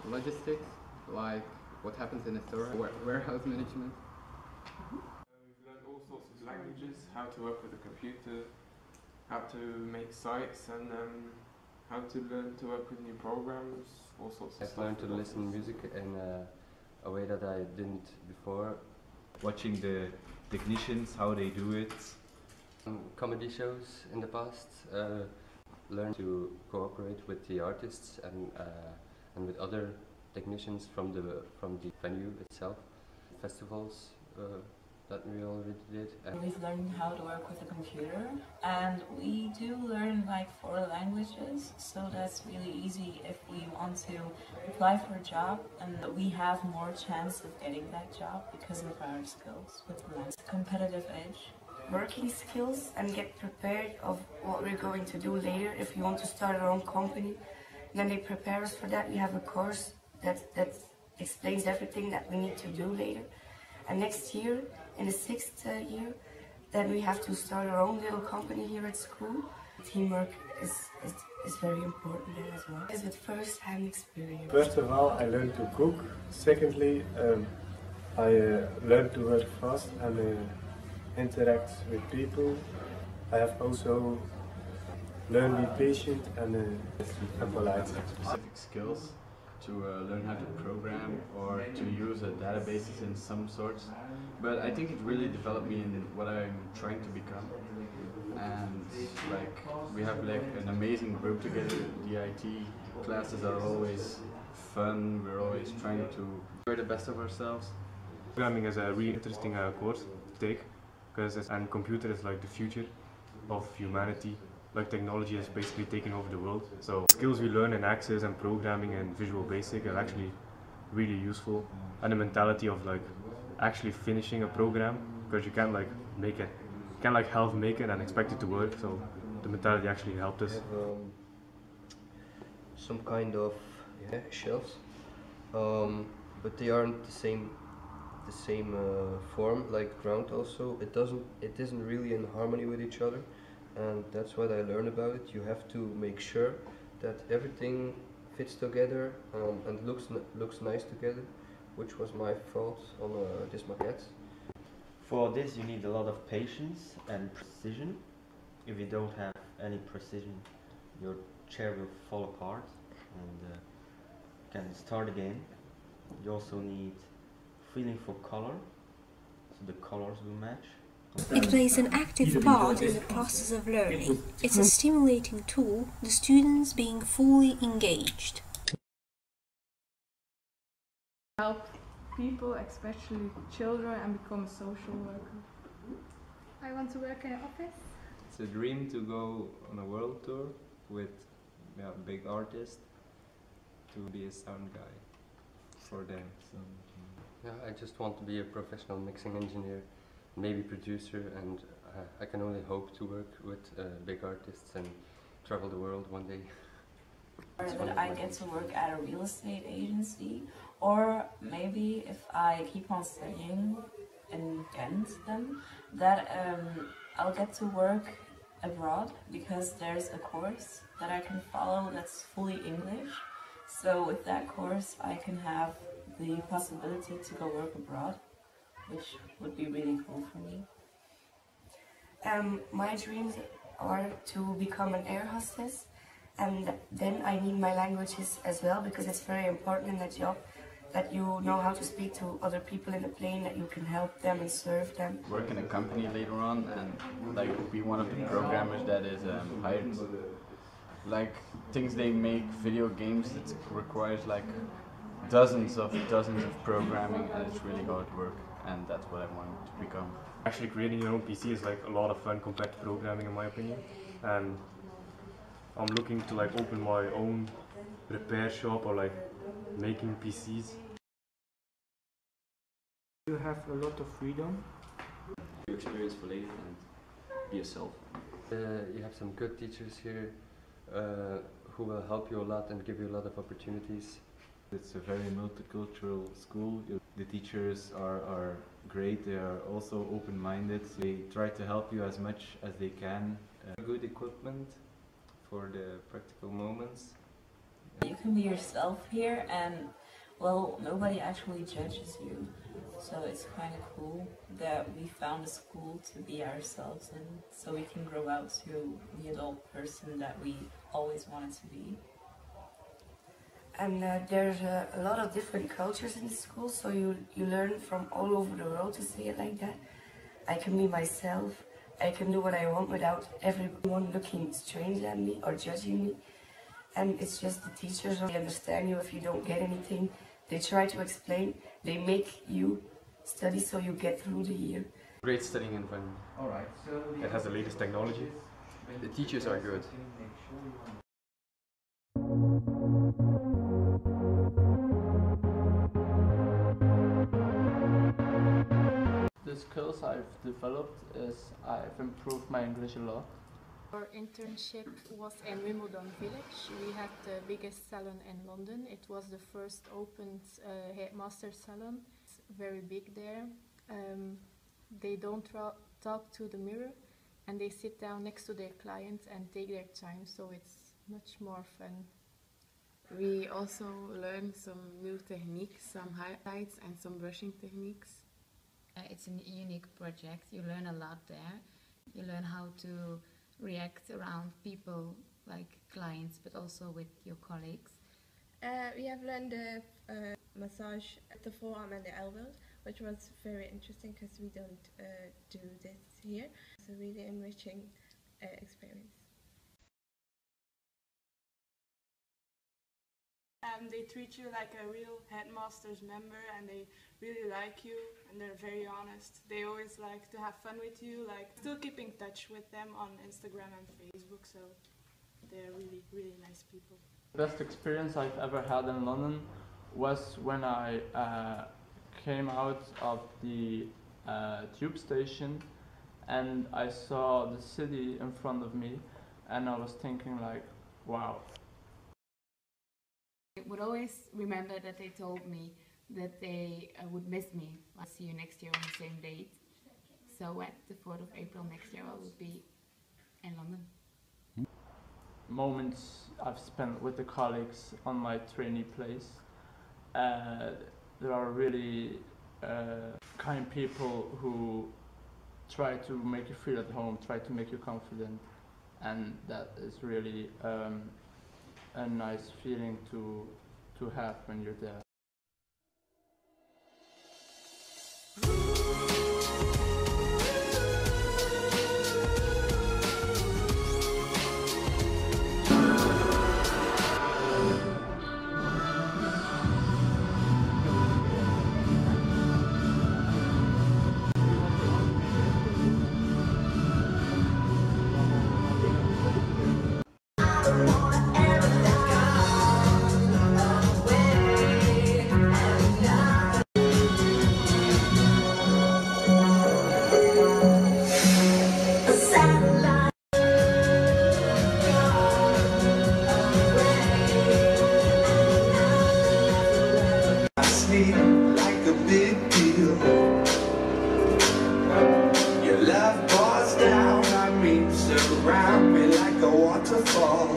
logistics, like what happens in a store, warehouse management. We've learned all sorts of languages, how to work with a computer, how to make sites, and how to learn to work with new programs, all sorts of stuff. I've learned to listen to music in a way that I didn't before. Watching the technicians, how they do it. Comedy shows in the past. Learned to cooperate with the artists and with other technicians from the venue itself. Festivals that we already did. We've learned how to work with a computer, and we do learn like 4 languages, so that's really easy if we want to apply for a job, and we have more chance of getting that job because of our skills with the competitive edge. Working skills and get prepared of what we're going to do later if we want to start our own company. Then they prepare us for that. We have a course that explains everything that we need to do later. And next year, in the 6th year, then we have to start our own little company here at school. Teamwork is very important there as well. It's with first-hand experience. First of all, I learned to cook. Secondly, I learned to work fast and interact with people. I have also learned to be patient and polite. Specific skills to learn how to program or to use databases in some sorts, but I think it really developed me in what I'm trying to become. And like we have like an amazing group together. The IT classes are always fun. We're always trying to be the best of ourselves. Programming is a really interesting course to take, because computer is like the future of humanity. Like technology is basically taking over the world. So skills we learn in Access and programming and Visual Basic are actually really useful. And the mentality of like actually finishing a program, because you can't like make it, you can't like half make it and expect it to work. So the mentality actually helped us. We have some kind of shelves, but they aren't the same form like ground. Also, it isn't really in harmony with each other. And that's what I learned about it. You have to make sure that everything fits together and looks nice together, which was my fault on this maquette. For this you need a lot of patience and precision. If you don't have any precision, your chair will fall apart and can start again. You also need feeling for color, so the colors will match. It plays an active part in the process of learning. It's a stimulating tool, the students being fully engaged. Help people, especially children, and become a social worker. I want to work in an office. It's a dream to go on a world tour with big artists, to be a sound guy for them. So, I just want to be a professional mixing engineer, maybe producer, and I can only hope to work with big artists and travel the world one day. That I get to work at a real estate agency, or maybe if I keep on studying in Ghent, then that I'll get to work abroad, because there's a course that I can follow that's fully English. So with that course I can have the possibility to go work abroad, which would be really cool for me. My dreams are to become an air hostess, and then I need my languages as well, because it's very important in that job that you know how to speak to other people in the plane, that you can help them and serve them. Work in a company later on and like be one of the programmers that is hired. Like things they make, video games that requires like dozens of programming, and it's really hard work, and that's what I want to become. Actually creating your own PC is like a lot of fun compared to programming, in my opinion. And I'm looking to like open my own repair shop or like making PCs. You have a lot of freedom. You experience for life and be yourself. You have some good teachers here who will help you a lot and give you a lot of opportunities. It's a very multicultural school. The teachers are great. They are also open-minded. They try to help you as much as they can. Good equipment for the practical moments. You can be yourself here, and well, nobody actually judges you. So it's kind of cool that we found a school to be ourselves in, so we can grow out to the adult person that we always wanted to be. And there's a lot of different cultures in the school, so you learn from all over the world, to say it like that. I can be myself, I can do what I want without everyone looking strange at me or judging me. And it's just the teachers, they understand you if you don't get anything. They try to explain, they make you study so you get through the year. Great studying environment. Alright, so it has the latest technology. The teachers are good. The skills I've developed is I've improved my English a lot. Our internship was in Wimbledon Village. We had the biggest salon in London. It was the first opened headmaster salon. It's very big there. They don't talk to the mirror, and they sit down next to their clients and take their time, so it's much more fun. We also learn some new techniques, some highlights and some brushing techniques. It's a unique project. You learn a lot there. You learn how to react around people like clients, but also with your colleagues. We have learned the massage at the forearm and the elbows, which was very interesting because we don't do this here. It's a really enriching experience. They treat you like a real headmaster's member, and they really like you, and they're very honest. They always like to have fun with you, like still keep in touch with them on Instagram and Facebook, so they're really, really nice people. The best experience I've ever had in London was when I came out of the tube station and I saw the city in front of me, and I was thinking like, wow. I would always remember that they told me that they would miss me. I'll see you next year on the same date. So at the 4th of April next year I will be in London. Moments I've spent with the colleagues on my trainee place. There are really kind people who try to make you feel at home, try to make you confident, and that is really a nice feeling to have when you're there. Like a big deal. Your love pours down on me, surround me like a waterfall.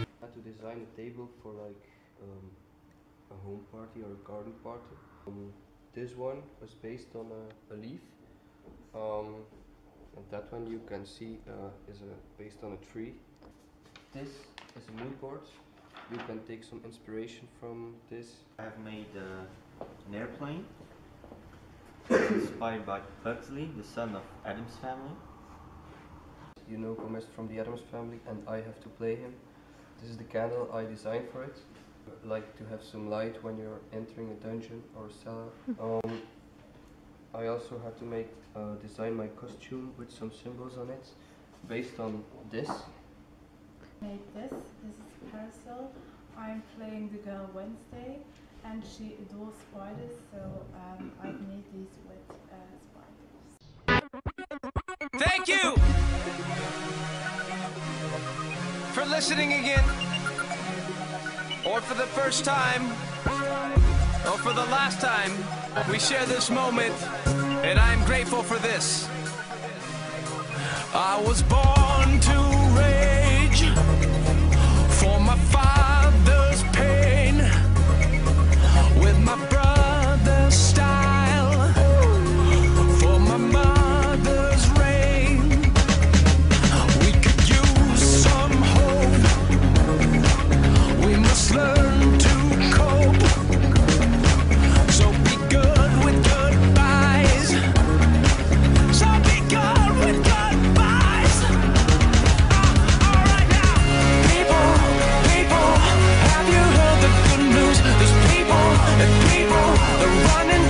I had to design a table for like a home party or a garden party. This one was based on a leaf, and that one you can see is based on a tree. This is a mood board. You can take some inspiration from this. I have made an airplane inspired by Huxley, the son of Adam's family. You know Gomez from the Adams family, and I have to play him. This is the candle I designed for it. Like to have some light when you're entering a dungeon or a cellar. I also had to design my costume with some symbols on it, based on this. Made this is Parcel. I'm playing the girl Wednesday, and she adores spiders, so I've made these with spiders. Thank you for listening again. or for the first time, or for the last time, we share this moment, and I am grateful for this. I was born to rage for my father's pain, with my brother's style, for my mother's reign. We could use some hope. We must learn to cope. So be good with goodbyes. So be good with goodbyes. Alright now. People, have you heard the good news? There's people, and people, they're running